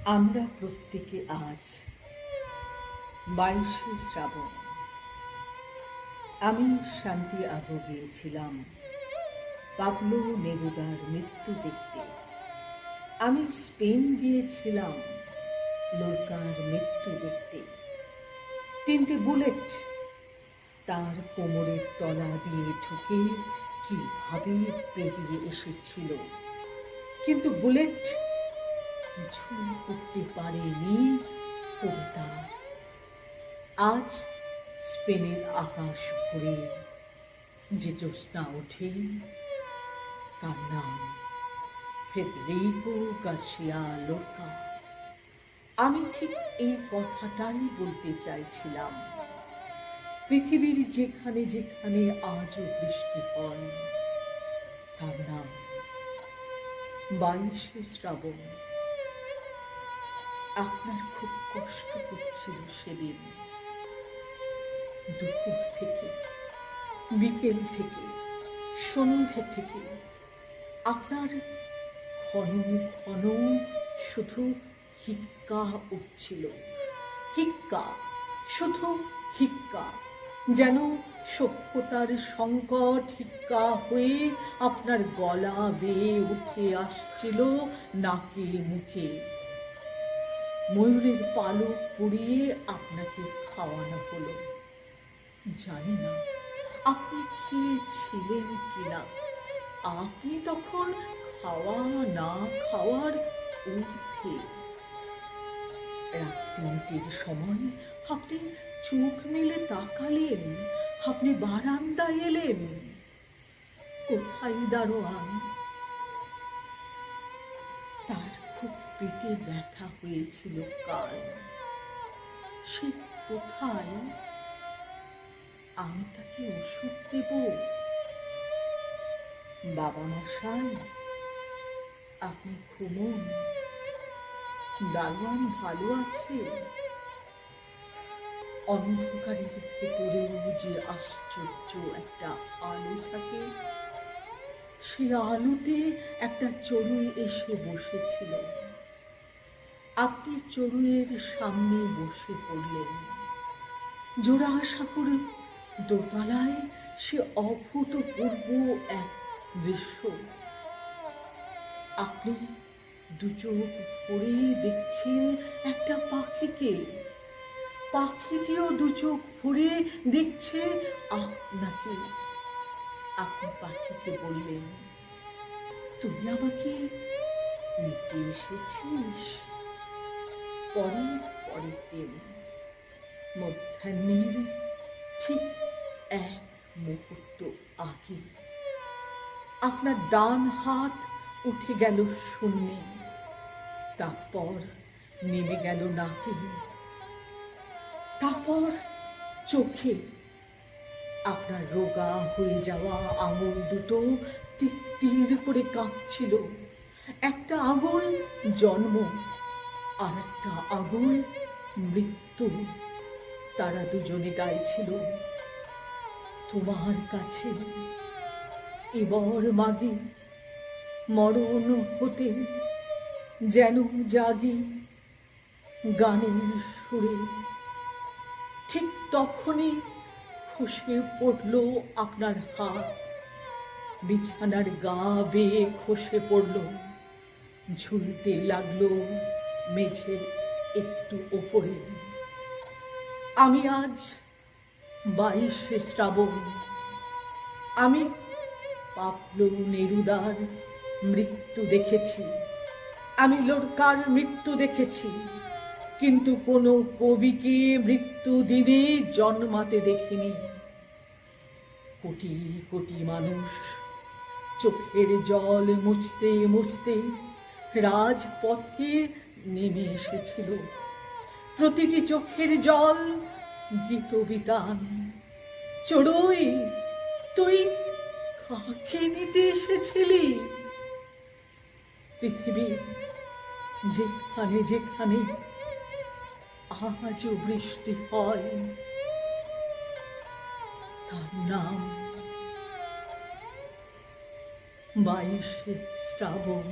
আমরা প্রত্যেকে আজ 22শে শ্রাবণ। আমি সান্তিয়াগো গিয়েছিলাম পাবলো নেরুদার মৃত্যু দেখতে। আমি স্পেন গিয়েছিলাম লোরকার মৃত্যু দেখতে। 3টে বুলেট তার কোমরের তলা দিয়ে ঢুকে কিভাবে বেরিয়ে এসেছিল, কিন্তু বুলেট কিছু করতে পারেনি কবিতার। আজ স্পেনের আকাশ ভরে যে জ্যোৎস্না ওঠে তার নাম ফেদেরিকো গার্সিয়া লোরকা। আমি ঠিক এই কথাটাই বলতে চাইছিলাম। পৃথিবীর যেখানে যেখানে আজও বৃষ্টি হয় তার নাম 22শে শ্রাবণ। আপনার খুব কষ্ট হচ্ছিল সেদিন। দুপুর থেকে, বিকেল থেকে, সন্ধ্যে থেকে আপনার ঘন ঘন শুধু হিক্কা উঠছিল। হিক্কা, শুধু হিক্কা, যেন সভ্যতার সংকট হিক্কা হয়ে আপনার গলা বেয়ে উঠে আসছিল নাকে মুখে। ময়ূরের পালক পুড়িয়ে আপনাকে খাওয়ানো হলো। জানি না আপনি খেয়েছিলেন কিনা। আপনি তখন খাওয়া না খাওয়ার ঊর্ধ্বে। রাত 3টের সময় আপনি চোখ মেলে তাকালেন, আপনি বারান্দায় এলেন। কোথায় দারোয়ান? তার খুব পেটে ব্যথা হয়েছিল কাল। সে কোথায়? আমি তাকে ওষুধ দেব। বাবা মশাই, আপনি ঘুমুন, দারোয়ান ভালো আছে। অন্ধকারের ভেতরেও যে আশ্চর্য একটা আলো থাকে, সে আলোতে একটা চড়ুই এসে বসেছিল। আপনি চড়ুইয়ের সামনে বসে পড়লেন। জোড়াসাঁকোর দোতলায় সে অভূতপূর্ব এক দৃশ্য। আপনি দুচোখ ভরে দেখছেন একটা পাখিকে। পাখিটিও দুচোখ ভরে দেখছে আপনাকে। আপনি পাখিকে বললেন, তুই আমাকে নিতে এসেছিস? পরের দিন মধ্যাহ্নের ঠিক এক মুহূর্ত আগে আপনার ডান হাত উঠে গেল শূন্যে, তারপর নেমে গেল নাকে, তারপর চোখে। আপনার রোগা হয়ে যাওয়া আঙুল দুটো তীর করে কাঁপছিল। একটা আঙুল জন্ম, আর একটা আঙুল মৃত্যু। তারা দুজনে গাইছিল, তোমার কাছে এবার মাগি, মরণ হতে যেন জাগি গানের সুরে। ঠিক তখনই খসে পড়ল আপনার হাত, বিছানার গা বেয়ে খসে পড়ল, ঝুলতে লাগলো মেঝের একটু ওপরে। আমি আজ 22শে শ্রাবণ। আমি পাবলো নেরুদার মৃত্যু দেখেছি, আমি লোরকার মৃত্যু দেখেছি, কিন্তু কোনো কবিকে মৃত্যু দিনে জন্মাতে দেখিনি। কোটি কোটি মানুষ চোখের জল মুছতে মুছতে রাজপথে নেমে এসেছিল। প্রতিটি চোখের জল গীতবিতান। চড়ুই, তুই কাকে নিতে এসেছিলি? পৃথিবী যেখানে যেখানে আজও বৃষ্টি হয় তার নাম 22শে শ্রাবণ।